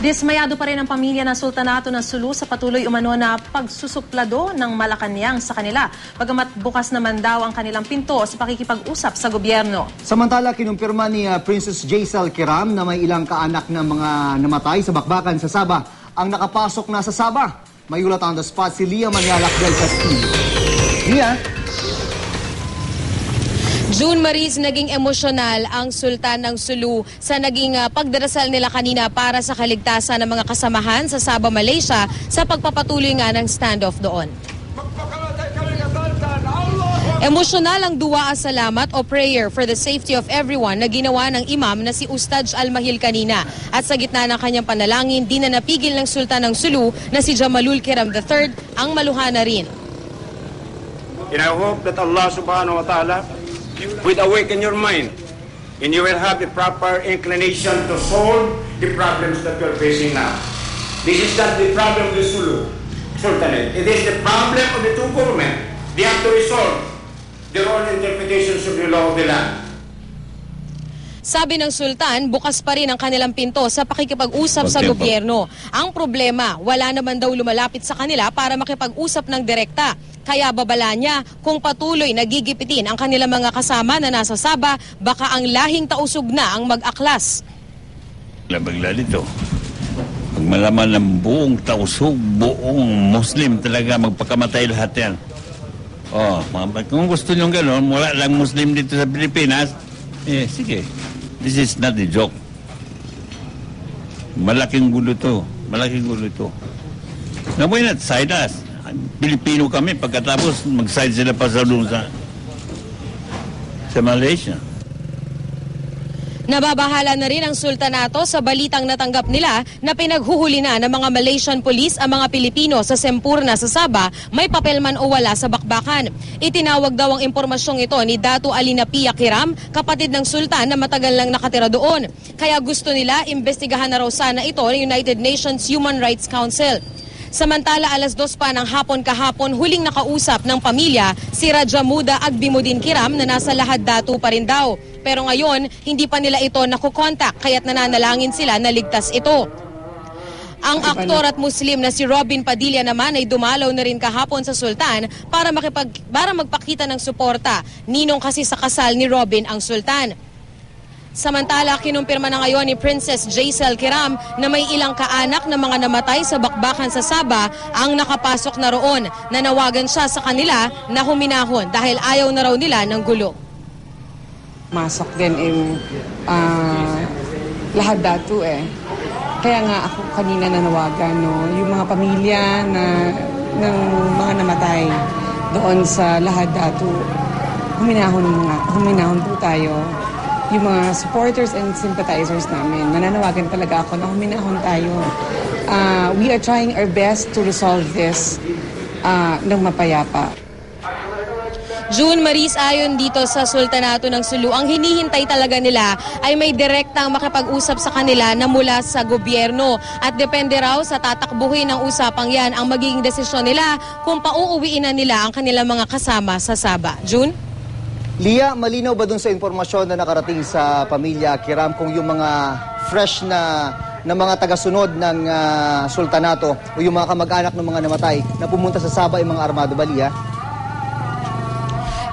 Dismayado pa rin ang pamilya ng Sultanato ng Sulu sa patuloy umano na pagsusuplado ng Malacanang sa kanila. Bagamat bukas naman daw ang kanilang pinto sa pakikipag-usap sa gobyerno. Samantala, kinumpirma ni Princess Jaisal Kiram na may ilang kaanak ng mga namatay sa bakbakan sa Sabah ang nakapasok na sa Sabah. May ulat on the spot si Lia Manialak del Castillo. Lia? June Maris, naging emosyonal ang Sultan ng Sulu sa naging pagdarasal nila kanina para sa kaligtasan ng mga kasamahan sa Sabah, Malaysia sa pagpapatuloy nga ng standoff doon. Emosyonal ang dua salamat o prayer for the safety of everyone na ginawa ng imam na si Ustad Al-Mahil kanina. At sa gitna ng kanyang panalangin, di na napigil ng Sultan ng Sulu na si Jamalul Kiram III ang maluhana rin. And I hope that Allah subhanahu wa ta'ala will awaken your mind and you will have the proper inclination to solve the problems that you're facing now. This is not the problem of the Sultanate. It is the problem of the two governments. They have to resolve their own interpretations of the law of the land. Sabi ng Sultan, bukas pa rin ang kanilang pinto sa pakikipag-usap sa gobyerno. Ang problema, wala naman daw lumalapit sa kanila para makipag-usap ng direkta. Kaya babala niya kung patuloy nagigipitin ang kanilang mga kasama na nasa Sabah, baka ang lahing tausog na ang mag-aklas. Labagla dito. Pag malaman ng buong tausog, buong Muslim talaga magpakamatay lahat yan. Kung gusto nyo gano'n, wala lang Muslim dito sa Pilipinas, sige. This is not a joke. Malaking gulo to. Malaking gulo to. Now why not side us? Pilipino kami, pagkatapos mag-side sila pa sa Malaysia. Nababahala na rin ang Sultanato sa balitang natanggap nila na pinaghuhuli na ng mga Malaysian police ang mga Pilipino sa Sempurna sa Sabah, may papel man o wala sa bakbakan. Itinawag daw ang impormasyong ito ni Datu Alina Pia Kiram, kapatid ng Sultan na matagal lang nakatira doon. Kaya gusto nila imbestigahan na raw sana ito ng United Nations Human Rights Council. Samantala, 2:00 pa ng hapon kahapon, huling nakausap ng pamilya si Rajamuda Agbimuddin Kiram na nasa Lahad Datu pa rin daw. Pero ngayon, hindi pa nila ito nakukontak, kaya't nananalangin sila na ligtas ito. Ang aktor at Muslim na si Robin Padilla naman ay dumalaw na rin kahapon sa Sultan para magpakita ng suporta. Ninong kasi sa kasal ni Robin ang Sultan. Samantala, kinumpirma na ngayon ni Princess Jaisal Kiram na may ilang kaanak na mga namatay sa bakbakan sa Sabah ang nakapasok na roon. Nanawagan siya sa kanila na huminahon dahil ayaw na raw nila ng gulo. Masok din Lahad Datu Kaya nga ako kanina nanawagan, yung mga pamilya ng mga namatay doon sa Lahad Datu, huminahon po tayo. Yung mga supporters and sympathizers namin, nananawagan talaga ako na huminahon tayo. We are trying our best to resolve this ng mapayapa. June Maris, ayon dito sa Sultanato ng Sulu, ang hinihintay talaga nila ay may direktang makipag-usap sa kanila na mula sa gobyerno. At depende raw sa tatakbuhin ng usapang yan ang magiging desisyon nila kung pauuwiin na nila ang kanilang mga kasama sa Sabah. June? Lia, malinaw ba dun sa impormasyon na nakarating sa pamilya Kiram kung yung mga fresh na mga tagasunod ng Sultanato o yung mga kamag-anak ng mga namatay na pumunta sa Sabah ay mga armado ba, Lia?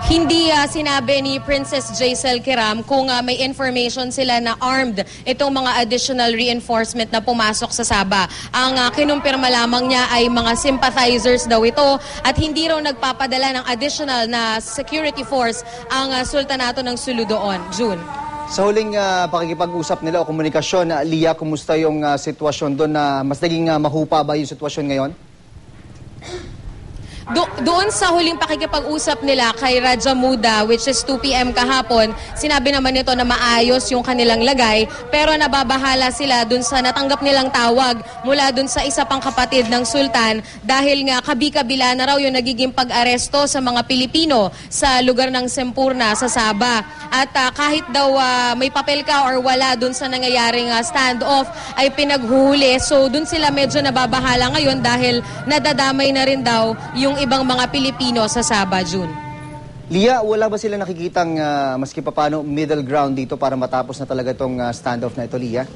Hindi sinabi ni Princess Jaisal Kiram kung may information sila na armed itong mga additional reinforcement na pumasok sa Sabah. Ang kinumpirma lamang niya ay mga sympathizers daw ito at hindi raw nagpapadala ng additional na security force ang Sultanato ng Sulu doon. June. Sa huling pakikipag-usap nila o komunikasyon, Lia, kumusta yung sitwasyon doon na mas naging mahupa ba yung sitwasyon ngayon? Doon sa huling pakikipag-usap nila kay Rajamuda, which is 2 p.m. kahapon, sinabi naman nito na maayos yung kanilang lagay, pero nababahala sila doon sa natanggap nilang tawag mula doon sa isa pang kapatid ng Sultan dahil nga kabi-kabila na raw yung nagiging pag-aresto sa mga Pilipino sa lugar ng Sempurna sa Sabah. At kahit daw may papel ka or wala doon sa nangyayaring standoff ay pinaghuhuli. So doon sila medyo nababahala ngayon dahil nadadamay na rin daw yung ibang mga Pilipino sa Sabah, June. Lia, wala ba sila nakikitang maski papano middle ground dito para matapos na talaga itong standoff na ito, Lia?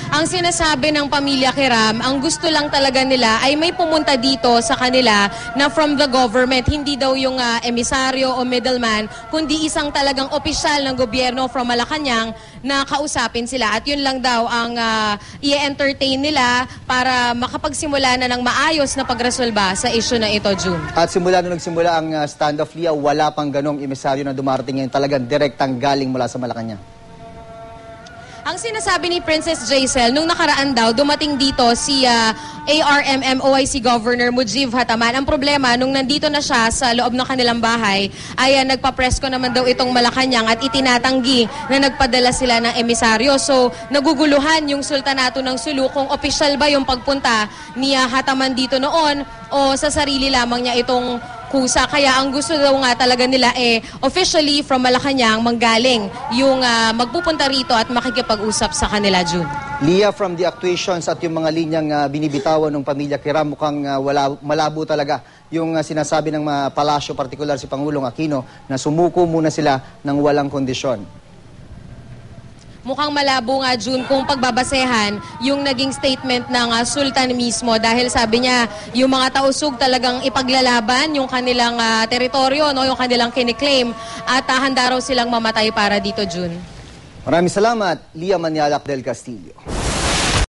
Ang sinasabi ng pamilya Kiram, ang gusto lang talaga nila ay may pumunta dito sa kanila na from the government, hindi daw yung emisaryo o middleman, kundi isang talagang opisyal ng gobyerno from Malacanang na kausapin sila. At yun lang daw ang i-entertain nila para makapagsimula na ng maayos na pagresolba sa issue na ito, June. At simula nung nagsimula ang standoff, Lia, wala pang ganong emisaryo na dumarating ngayon, talagang direktang galing mula sa Malacanang. Ang sinasabi ni Princess Jaisel, nung nakaraan daw, dumating dito si ARMM OIC Governor Mujib Hataman. Ang problema, nung nandito na siya sa loob ng kanilang bahay, ay nagpa-presko naman daw itong Malacanang at itinatanggi na nagpadala sila ng emisaryo. So, naguguluhan yung Sultanato ng Sulu kung opisyal ba yung pagpunta ni Hataman dito noon o sa sarili lamang niya itong kusa. Kaya ang gusto daw nga talaga nila officially from Malacanang manggaling yung magpupunta rito at makikipag-usap sa kanila, June. Lia, from the actuations at yung mga linyang binibitawan ng pamilya Kiram, mukhang malabo talaga yung sinasabi ng palasyo, partikular si Pangulong Aquino, na sumuko muna sila ng walang kondisyon. Mukhang malabo nga, June, kung pagbabasehan yung naging statement ng Sultan mismo dahil sabi niya yung mga tausug talagang ipaglalaban yung kanilang teritoryo, no, yung kanilang kiniklaim at handa raw silang mamatay para dito, June. Maraming salamat, Lia Manialak del Castillo.